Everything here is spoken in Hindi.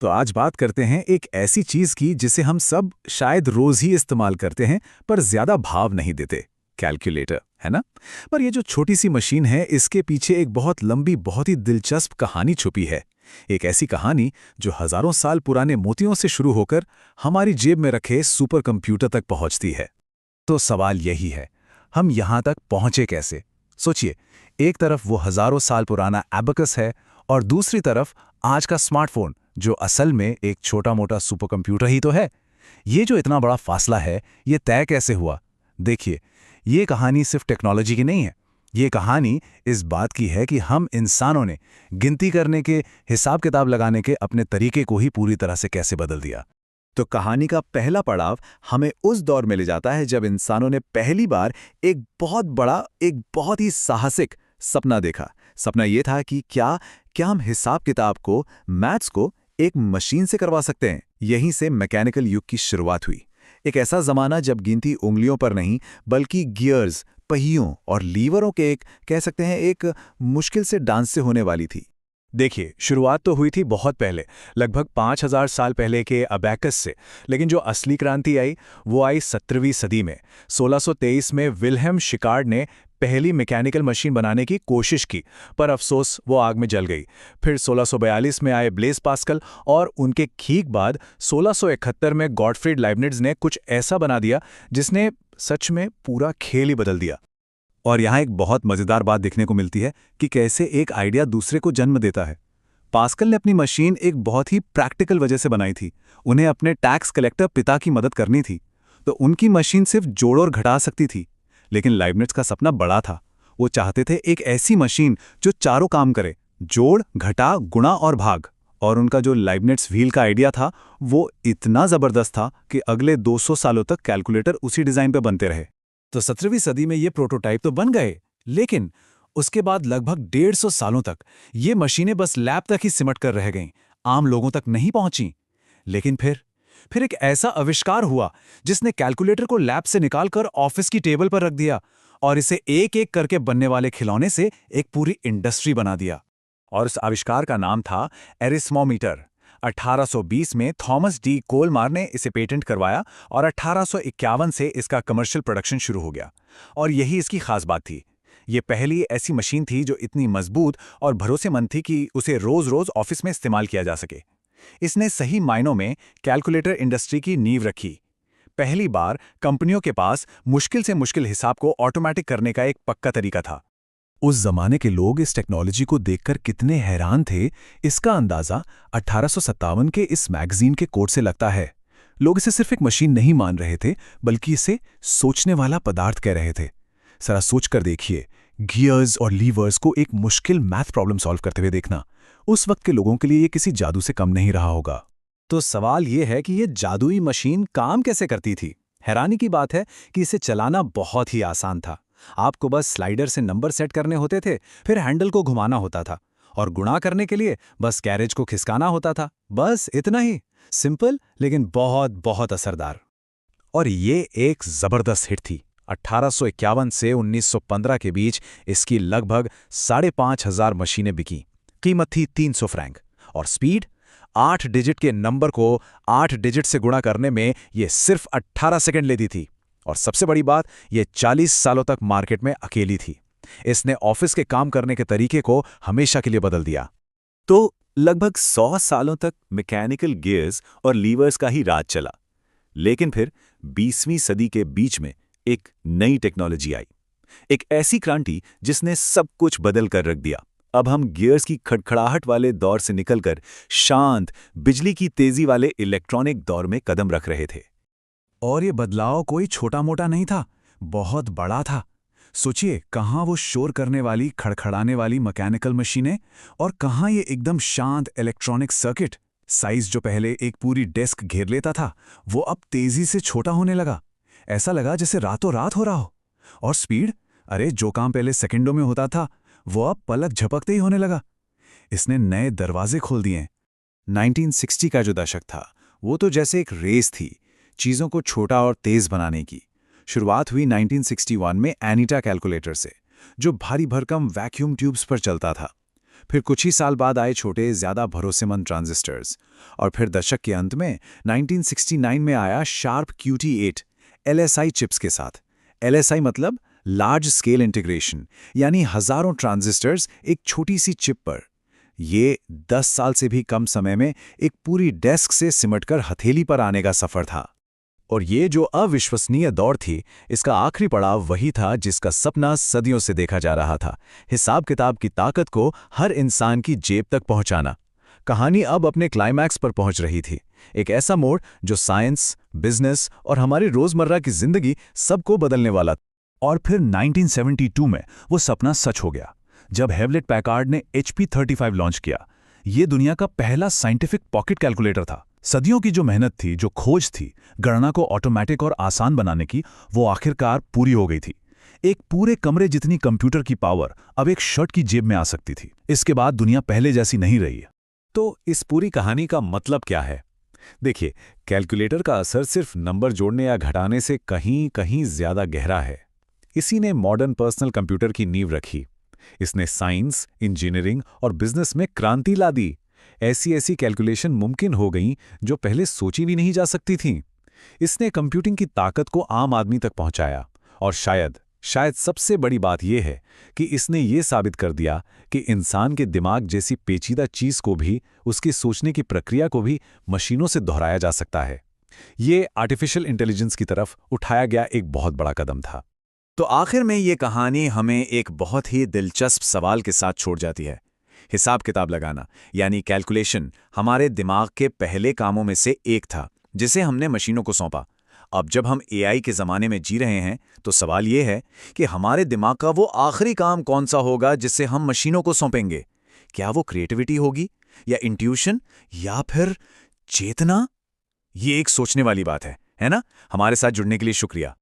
तो आज बात करते हैं एक ऐसी चीज की जिसे हम सब शायद रोज ही इस्तेमाल करते हैं पर ज्यादा भाव नहीं देते। कैलकुलेटर, है ना? पर ये जो छोटी सी मशीन है, इसके पीछे एक बहुत लंबी, बहुत ही दिलचस्प कहानी छुपी है। एक ऐसी कहानी जो हजारों साल पुराने मोतियों से शुरू होकर हमारी जेब में रखे सुपर कंप्यूटर तक पहुंचती है। तो सवाल यही है, हम यहां तक पहुंचे कैसे? सोचिए, एक तरफ वो हजारों साल पुराना एबेकस है और दूसरी तरफ आज का स्मार्टफोन, जो असल में एक छोटा मोटा सुपर कंप्यूटर ही तो है। ये जो इतना बड़ा फासला है, ये तय कैसे हुआ? देखिए, ये कहानी सिर्फ टेक्नोलॉजी की नहीं है। ये कहानी इस बात की है कि हम इंसानों ने गिनती करने के, हिसाब किताब लगाने के अपने तरीके को ही पूरी तरह से कैसे बदल दिया। तो कहानी का पहला पड़ाव हमें उस दौर में ले जाता है जब इंसानों ने पहली बार एक बहुत बड़ा, एक बहुत ही साहसिक सपना देखा। सपना ये था कि क्या क्या हम हिसाब किताब को, मैथ्स को एक मशीन से करवा सकते हैं। यहीं से मैकेनिकल युग की शुरुआत हुई। एक ऐसा जमाना जब गिनती उंगलियों पर नहीं, बल्कि गियर्स, पहियों और लीवरों के एक, कह सकते हैं, एक मुश्किल से डांस से होने वाली थी। देखिए, शुरुआत तो हुई थी बहुत पहले, लगभग 5000 साल पहले के अबैकस से। लेकिन जो असली क्रांति आई, वो आई 17वीं सदी में। 1623 में विल्हेम शिकार्ड ने पहली मैकेनिकल मशीन बनाने की कोशिश की, पर अफसोस वो आग में जल गई। फिर 1642 में आए ब्लेस पास्कल और उनके ठीक बाद 1671 में गॉटफ्रीड लाइबनिट्ज ने कुछ ऐसा बना दिया जिसने सच में पूरा खेल ही बदल दिया। और यहाँ एक बहुत मजेदार बात देखने को मिलती है कि कैसे एक आइडिया दूसरे को जन्म देता है। पास्कल ने अपनी मशीन एक बहुत ही प्रैक्टिकल वजह से बनाई थी। उन्हें अपने टैक्स कलेक्टर पिता की मदद करनी थी, तो उनकी मशीन सिर्फ जोड़ और घटा सकती थी। लेकिन लाइबनिट्ज का सपना बड़ा था। वो चाहते थे एक ऐसी मशीन जो चारों काम करे, जोड़, घटा, गुणा और भाग। और उनका जो लाइबनिट्ज व्हील का आइडिया था, वो इतना जबरदस्त था कि अगले 200 सालों तक कैलकुलेटर उसी डिजाइन पे बनते रहे। तो 17वीं सदी में ये प्रोटोटाइप तो बन गए, लेकिन उसके बाद लगभग 150 सालों तक ये मशीनें बस लैब तक ही सिमट कर रह गईं, आम लोगों तक नहीं पहुंची। लेकिन फिर एक ऐसा आविष्कार हुआ जिसने कैलकुलेटर को लैब से निकालकर ऑफिस की टेबल पर रख दिया और इसे एक एक करके बनने वाले खिलौने से एक पूरी इंडस्ट्री बना दिया। और उस आविष्कार का नाम था एरिस्मोमीटर। 1820 में थॉमस डी कोलमार ने इसे पेटेंट करवाया और 1851 से इसका कमर्शियल प्रोडक्शन शुरू हो गया। और यही इसकी खास बात थी। ये पहली ऐसी मशीन थी जो इतनी मजबूत और भरोसेमंद थी कि उसे रोज-रोज ऑफिस में इस्तेमाल किया जा सके। इसने सही मायनों में कैलकुलेटर इंडस्ट्री की नींव रखी। पहली बार कंपनियों के पास मुश्किल से मुश्किल हिसाब को ऑटोमेटिक करने का एक पक्का तरीका था। उस जमाने के लोग इस टेक्नोलॉजी को देखकर कितने हैरान थे, इसका अंदाजा 1857 के इस मैगजीन के कोट से लगता है। लोग इसे सिर्फ एक मशीन नहीं मान रहे थे, बल्कि इसे सोचने वाला पदार्थ कह रहे थे। जरा सोचकर देखिए, गियर्स और लीवर्स को एक मुश्किल मैथ प्रॉब्लम सॉल्व करते हुए देखना। उस वक्त के लोगों के लिए ये किसी जादू से कम नहीं रहा होगा। तो सवाल ये है कि ये जादुई मशीन काम कैसे करती थी? हैरानी की बात है कि इसे चलाना बहुत ही आसान था। आपको बस स्लाइडर से नंबर सेट करने होते थे, फिर हैंडल को घुमाना होता था और गुणा करने के लिए बस कैरेज को खिसकाना होता था। बस इतना ही सिंपल, लेकिन बहुत बहुत असरदार। और ये एक जबरदस्त हिट थी। 1851 से 1915 के बीच इसकी लगभग 5,500 मशीनें बिकी। कीमत थी 300 फ्रैंक और स्पीड 8 डिजिट के नंबर को 8 डिजिट से गुणा करने में ये सिर्फ 18 सेकंड लेती थी। और सबसे बड़ी बात, ये 40 सालों तक मार्केट में अकेली थी। इसने ऑफिस के काम करने के तरीके को हमेशा के लिए बदल दिया। तो लगभग 100 सालों तक मैकेनिकल गियर्स और लीवर्स का ही राज चला। लेकिन फिर 20वीं सदी के बीच में एक नई टेक्नोलॉजी आई, एक ऐसी क्रांति जिसने सब कुछ बदल कर रख दिया। अब हम गियर्स की खड़खड़ाहट वाले दौर से निकलकर शांत, बिजली की तेजी वाले इलेक्ट्रॉनिक दौर में कदम रख रहे थे। और ये बदलाव कोई छोटा मोटा नहीं था, बहुत बड़ा था। सोचिए, कहाँ वो शोर करने वाली, खड़खड़ाने वाली मैकेनिकल मशीनें और कहाँ ये एकदम शांत इलेक्ट्रॉनिक सर्किट। साइज जो पहले एक पूरी डेस्क घेर लेता था, वो अब तेजी से छोटा होने लगा। ऐसा लगा जैसे रातों रात हो रहा हो। और स्पीड, अरे जो काम पहले सेकंडों में होता था, वो अब पलक झपकते ही होने लगा। इसने नए दरवाजे खोल दिए। 1960 का जो दशक था, वो तो जैसे एक रेस थी, चीज़ों को छोटा और तेज बनाने की। शुरुआत हुई 1961 में एनीटा कैलकुलेटर से, जो भारी भरकम वैक्यूम ट्यूब्स पर चलता था। फिर कुछ ही साल बाद आए छोटे, ज़्यादा भरोसेमंद ट्रांजिस्टर्स। और फिर दशक के अंत में 1969 में आया शार्प QT8 LSI चिप्स के साथ। LSI मतलब लार्ज स्केल इंटीग्रेशन, यानी हजारों ट्रांजिस्टर्स एक छोटी सी चिप पर। ये 10 साल से भी कम समय में एक पूरी डेस्क से सिमटकर हथेली पर आने का सफर था। और ये जो अविश्वसनीय दौर थी, इसका आखिरी पड़ाव वही था जिसका सपना सदियों से देखा जा रहा था, हिसाब किताब की ताकत को हर इंसान की जेब तक पहुंचाना। कहानी अब अपने क्लाइमैक्स पर पहुंच रही थी, एक ऐसा मोड़ जो साइंस, बिजनेस और हमारी रोजमर्रा की जिंदगी सबको बदलने वाला था। और फिर 1972 में वो सपना सच हो गया, जब हेवलेट पैकार्ड ने HP 35 लॉन्च किया। ये दुनिया का पहला साइंटिफिक पॉकेट कैलकुलेटर था। सदियों की जो मेहनत थी, जो खोज थी गणना को ऑटोमेटिक और आसान बनाने की, वो आखिरकार पूरी हो गई थी। एक पूरे कमरे जितनी कंप्यूटर की पावर अब एक शर्ट की जेब में आ सकती थी। इसके बाद दुनिया पहले जैसी नहीं रही है। तो इस पूरी कहानी का मतलब क्या है? देखिए, कैलकुलेटर का असर सिर्फ नंबर जोड़ने या घटाने से कहीं कहीं ज्यादा गहरा है। इसी ने मॉडर्न पर्सनल कंप्यूटर की नींव रखी। इसने साइंस, इंजीनियरिंग और बिजनेस में क्रांति ला दी। ऐसी ऐसी कैलकुलेशन मुमकिन हो गईं जो पहले सोची भी नहीं जा सकती थीं। इसने कंप्यूटिंग की ताकत को आम आदमी तक पहुंचाया। और शायद सबसे बड़ी बात यह है कि इसने ये साबित कर दिया कि इंसान के दिमाग जैसी पेचीदा चीज को भी, उसकी सोचने की प्रक्रिया को भी मशीनों से दोहराया जा सकता है। ये आर्टिफिशियल इंटेलिजेंस की तरफ उठाया गया एक बहुत बड़ा कदम था। तो आखिर में ये कहानी हमें एक बहुत ही दिलचस्प सवाल के साथ छोड़ जाती है। हिसाब किताब लगाना, यानी कैलकुलेशन, हमारे दिमाग के पहले कामों में से एक था जिसे हमने मशीनों को सौंपा। अब जब हम AI के ज़माने में जी रहे हैं, तो सवाल ये है कि हमारे दिमाग का वो आखिरी काम कौन सा होगा जिसे हम मशीनों को सौंपेंगे? क्या वो क्रिएटिविटी होगी, या इंट्यूशन, या फिर चेतना? ये एक सोचने वाली बात है ना? हमारे साथ जुड़ने के लिए शुक्रिया।